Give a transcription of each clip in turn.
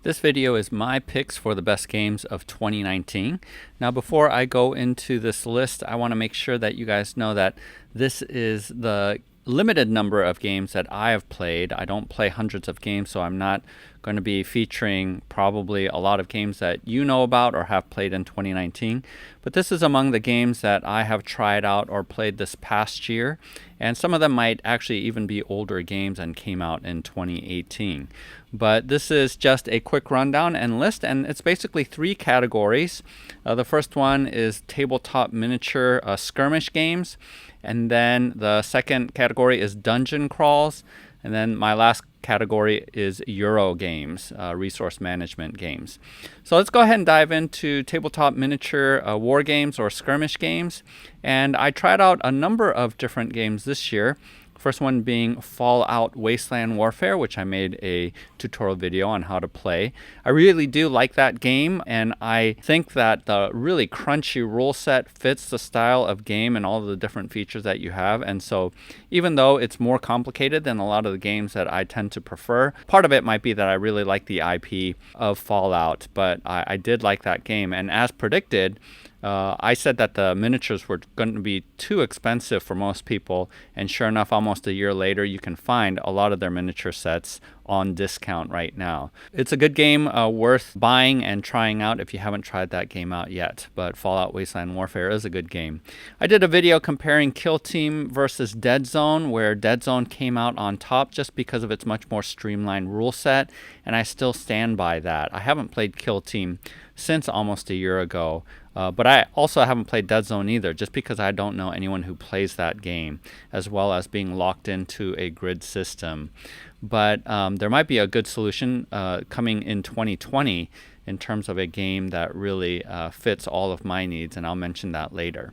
This video is my picks for the best games of 2019. Now, before I go into this list, I want to make sure that you guys know that this is the limited number of games that I have played. I don't play hundreds of games, so I'm not going to be featuring probably a lot of games that you know about or have played in 2019. But this is among the games that I have tried out or played this past year. And some of them might actually even be older games and came out in 2018. But this is just a quick rundown and list, and it's basically three categories. The first one is tabletop miniature skirmish games, and then the second category is dungeon crawls, and then my last category is Euro games, resource management games. So let's go ahead and dive into tabletop miniature war games or skirmish games. And I tried out a number of different games this year. First one being Fallout Wasteland Warfare, which I made a tutorial video on how to play. I really do like that game, and I think that the really crunchy rule set fits the style of game and all of the different features that you have. And so even though it's more complicated than a lot of the games that I tend to prefer, part of it might be that I really like the IP of Fallout, but I did like that game. And as predicted, I said that the miniatures were going to be too expensive for most people, and sure enough, almost a year later, you can find a lot of their miniature sets on discount right now. It's a good game worth buying and trying out if you haven't tried that game out yet, but Fallout Wasteland Warfare is a good game. I did a video comparing Kill Team versus Deadzone, where Deadzone came out on top just because of its much more streamlined rule set, and I still stand by that. I haven't played Kill Team since almost a year ago. But I also haven't played Deadzone either, just because I don't know anyone who plays that game, as well as being locked into a grid system. But there might be a good solution coming in 2020 in terms of a game that really fits all of my needs, and I'll mention that later.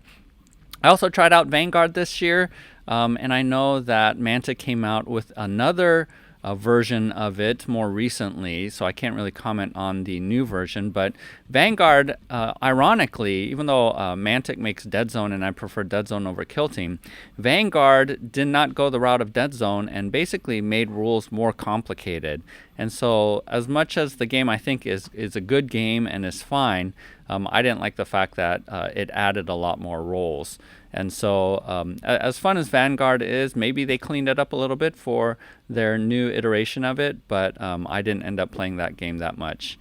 I also tried out Vanguard this year, and I know that Manta came out with another version of it more recently, so I can't really comment on the new version. But Vanguard, ironically, even though Mantic makes Deadzone and I prefer Deadzone over Kill Team, Vanguard did not go the route of Deadzone and basically made rules more complicated. And so as much as the game I think is a good game and is fine, I didn't like the fact that it added a lot more roles. And so as fun as Vanguard is, maybe they cleaned it up a little bit for their new iteration of it, but I didn't end up playing that game that much.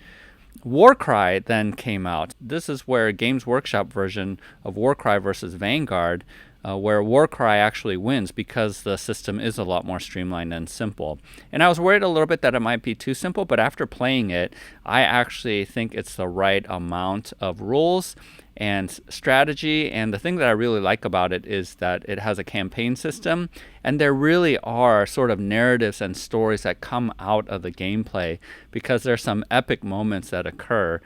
Warcry then came out. This is where Games Workshop version of Warcry versus Vanguard, where Warcry actually wins because the system is a lot more streamlined and simple. And I was worried a little bit that it might be too simple, but after playing it, I actually think it's the right amount of rules and strategy. And the thing that I really like about it is that it has a campaign system, and there really are sort of narratives and stories that come out of the gameplay, because there's some epic moments that occur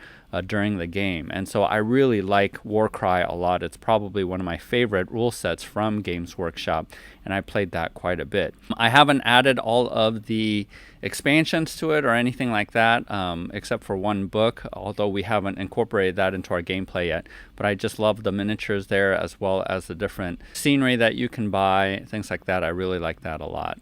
during the game. And so I really like Warcry a lot. It's probably one of my favorite rule sets from Games Workshop, and I played that quite a bit. I haven't added all of the expansions to it or anything like that, except for one book, although we haven't incorporated that into our gameplay yet. But I just love the miniatures there, as well as the different scenery that you can buy, things like that. I really like that a lot.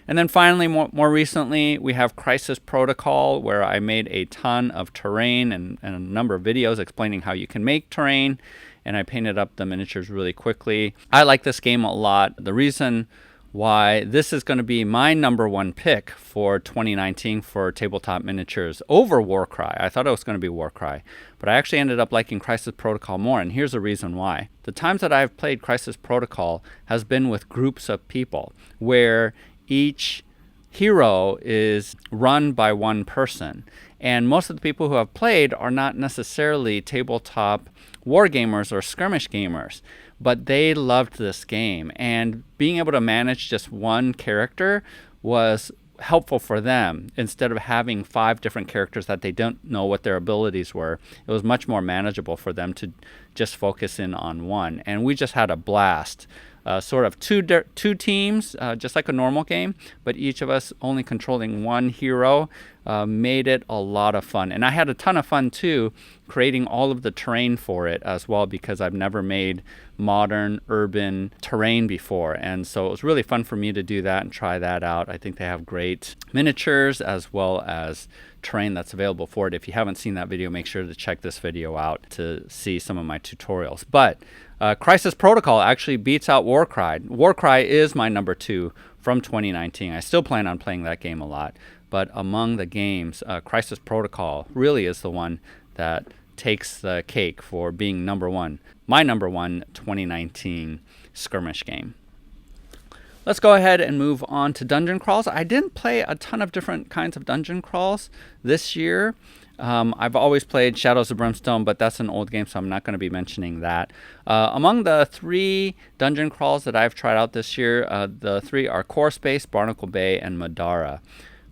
And then finally, more recently, we have Crisis Protocol, where I made a ton of terrain and a number of videos explaining how you can make terrain, and I painted up the miniatures really quickly. I like this game a lot. The reason why this is going to be my number one pick for 2019 for tabletop miniatures over Warcry. I thought it was going to be Warcry, but I actually ended up liking Crisis Protocol more, and here's the reason why. The times that I've played Crisis Protocol has been with groups of people, where each hero is run by one person. And most of the people who have played are not necessarily tabletop war gamers or skirmish gamers, but they loved this game. And being able to manage just one character was helpful for them. Instead of having 5 different characters that they don't know what their abilities were, it was much more manageable for them to just focus in on one. And we just had a blast sort of two teams, just like a normal game, but each of us only controlling one hero. Made it a lot of fun. And I had a ton of fun too creating all of the terrain for it as well, because I've never made modern urban terrain before, and so it was really fun for me to do that and try that out. I think they have great miniatures as well as terrain that's available for it. If you haven't seen that video, make sure to check this video out to see some of my tutorials. But Crisis Protocol actually beats out Warcry. Warcry is my number 2 from 2019. I still plan on playing that game a lot, but among the games, Crisis Protocol really is the one that takes the cake for being number 1, my number 1 2019 skirmish game. Let's go ahead and move on to dungeon crawls. I didn't play a ton of different kinds of dungeon crawls this year. I've always played Shadows of Brimstone, but that's an old game, so I'm not going to be mentioning that. Among the 3 dungeon crawls that I've tried out this year, the 3 are Core Space, Barnacle Bay, and Madara.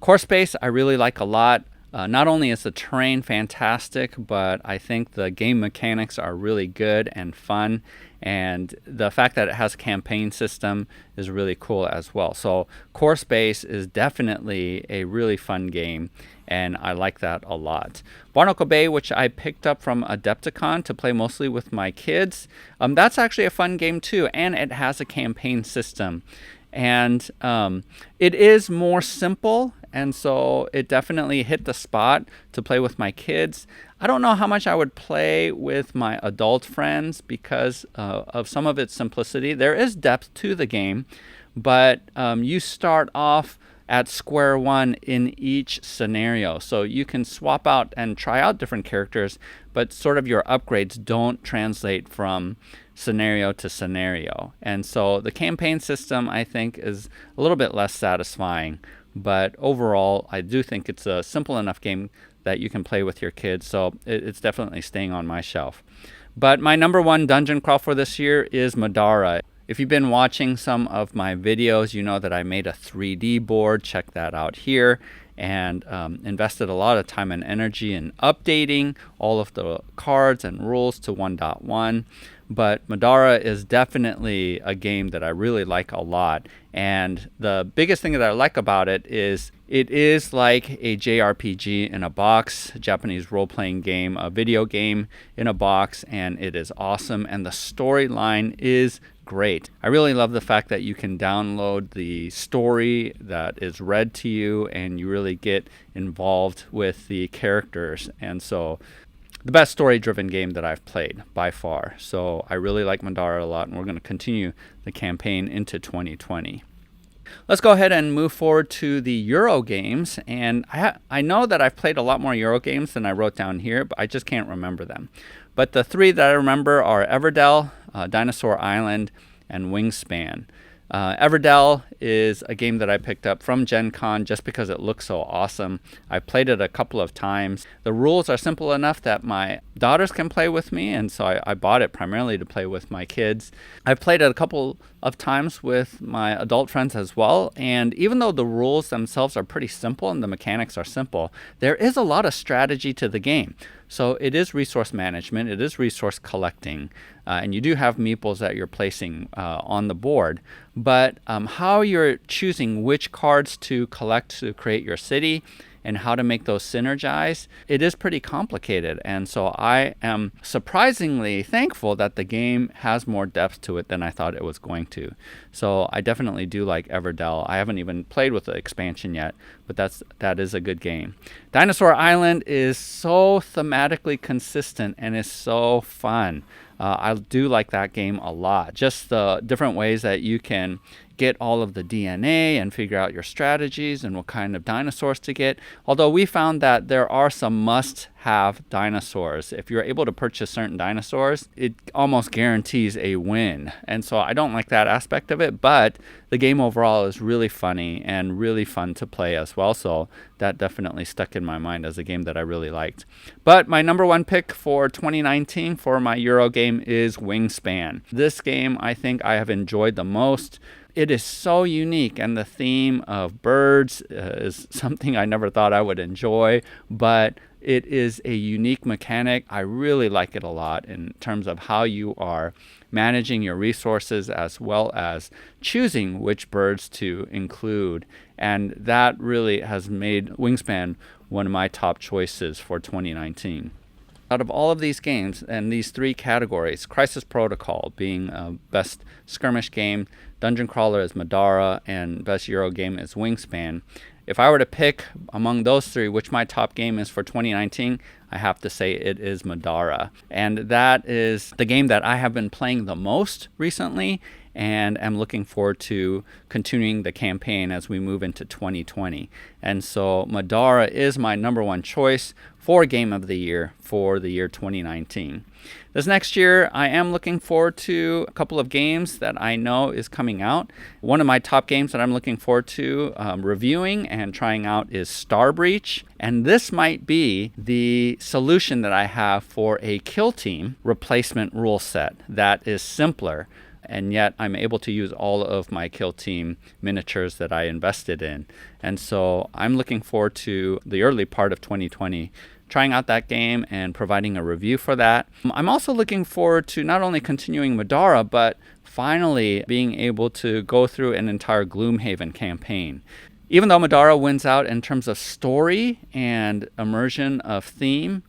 Core Space I really like a lot. Not only is the terrain fantastic, but I think the game mechanics are really good and fun, and the fact that it has a campaign system is really cool as well. So Core Space is definitely a really fun game, and I like that a lot. Barnacle Bay, which I picked up from Adepticon to play mostly with my kids, that's actually a fun game too, and it has a campaign system. And it is more simple, and so it definitely hit the spot to play with my kids. I don't know how much I would play with my adult friends because of some of its simplicity. There is depth to the game, but you start off at square one in each scenario. So you can swap out and try out different characters, but sort of your upgrades don't translate from scenario to scenario. And so the campaign system, I think, is a little bit less satisfying. But overall, I do think it's a simple enough game that you can play with your kids. So it's definitely staying on my shelf. But my number 1 dungeon crawl for this year is Madara. If you've been watching some of my videos, you know that I made a 3D board. Check that out here. And invested a lot of time and energy in updating all of the cards and rules to 1.1. But Madara is definitely a game that I really like a lot. And the biggest thing that I like about it is like a JRPG in a box, a Japanese role-playing game, a video game in a box, and it is awesome. And the storyline is great. I really love the fact that you can download the story that is read to you and you really get involved with the characters. And so the best story-driven game that I've played by far. So I really like Madara a lot, and we're going to continue the campaign into 2020. Let's go ahead and move forward to the Euro games. And I know that I've played a lot more Euro games than I wrote down here, but I just can't remember them. But the 3 that I remember are Everdell, Dinosaur Island, and Wingspan. Everdell is a game that I picked up from Gen Con just because it looks so awesome. I played it a couple of times. The rules are simple enough that my daughters can play with me, and so I bought it primarily to play with my kids. I've played it a couple of times with my adult friends as well, and even though the rules themselves are pretty simple and the mechanics are simple, there is a lot of strategy to the game. So it is resource management, it is resource collecting, and you do have meeples that you're placing on the board. But how you're choosing which cards to collect to create your city and how to make those synergize, it is pretty complicated. And so I am surprisingly thankful that the game has more depth to it than I thought it was going to. So I definitely do like Everdell. I haven't even played with the expansion yet, but that is a good game. Dinosaur Island is so thematically consistent and is so fun. I do like that game a lot. Just the different ways that you can get all of the DNA and figure out your strategies and what kind of dinosaurs to get. Although we found that there are some must-have dinosaurs. If you're able to purchase certain dinosaurs, it almost guarantees a win. And so I don't like that aspect of it, but the game overall is really funny and really fun to play as well. So that definitely stuck in my mind as a game that I really liked. But my number 1 pick for 2019 for my Euro game is Wingspan. This game I think I have enjoyed the most. It is so unique, and the theme of birds is something I never thought I would enjoy, but It is a unique mechanic. I really like it a lot in terms of how you are managing your resources as well as choosing which birds to include. And that really has made Wingspan one of my top choices for 2019. Out of all of these games and these three categories, Crisis Protocol being best skirmish game, Dungeon Crawler is Madara, and best Euro game is Wingspan. If I were to pick among those three which my top game is for 2019, I have to say it is Madara. And that is the game that I have been playing the most recently, and I'm looking forward to continuing the campaign as we move into 2020. And so Madara is my number one choice for Game of the Year for the year 2019. This next year, I am looking forward to a couple of games that I know is coming out. One of my top games that I'm looking forward to reviewing and trying out is Star Breach. And this might be the solution that I have for a kill team replacement rule set that is simpler, and yet I'm able to use all of my kill team miniatures that I invested in. And so I'm looking forward to the early part of 2020 trying out that game and providing a review for that. I'm also looking forward to not only continuing Madara, but finally being able to go through an entire Gloomhaven campaign. Even though Madara wins out in terms of story and immersion of theme,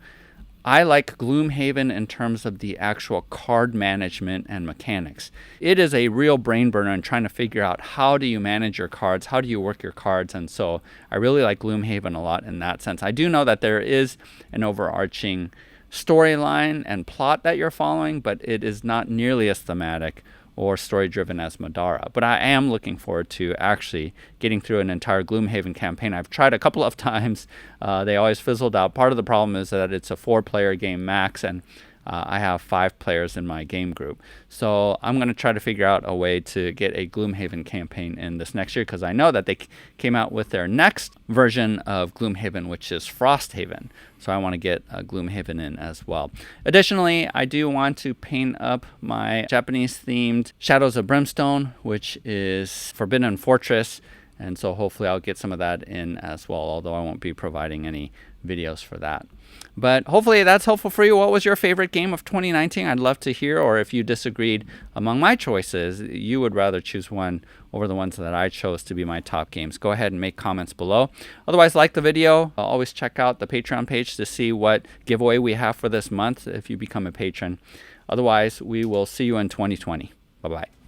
I like Gloomhaven in terms of the actual card management and mechanics. It is a real brain burner in trying to figure out how do you manage your cards, how do you work your cards, and so I really like Gloomhaven a lot in that sense. I do know that there is an overarching storyline and plot that you're following, but it is not nearly as thematic or story-driven as Madara. But I am looking forward to actually getting through an entire Gloomhaven campaign. I've tried a couple of times. They always fizzled out. Part of the problem is that it's a 4-player game max, and I have 5 players in my game group. So I'm going to try to figure out a way to get a Gloomhaven campaign in this next year, because I know that they came out with their next version of Gloomhaven, which is Frosthaven. So I want to get Gloomhaven in as well. Additionally, I do want to paint up my Japanese-themed Shadows of Brimstone, which is Forbidden Fortress. And so hopefully I'll get some of that in as well, although I won't be providing any videos for that. But hopefully that's helpful for you. What was your favorite game of 2019? I'd love to hear. Or if you disagreed among my choices, you would rather choose one over the ones that I chose to be my top games, go ahead and make comments below. Otherwise, like the video. Always check out the Patreon page to see what giveaway we have for this month if you become a patron. Otherwise, we will see you in 2020. Bye-bye.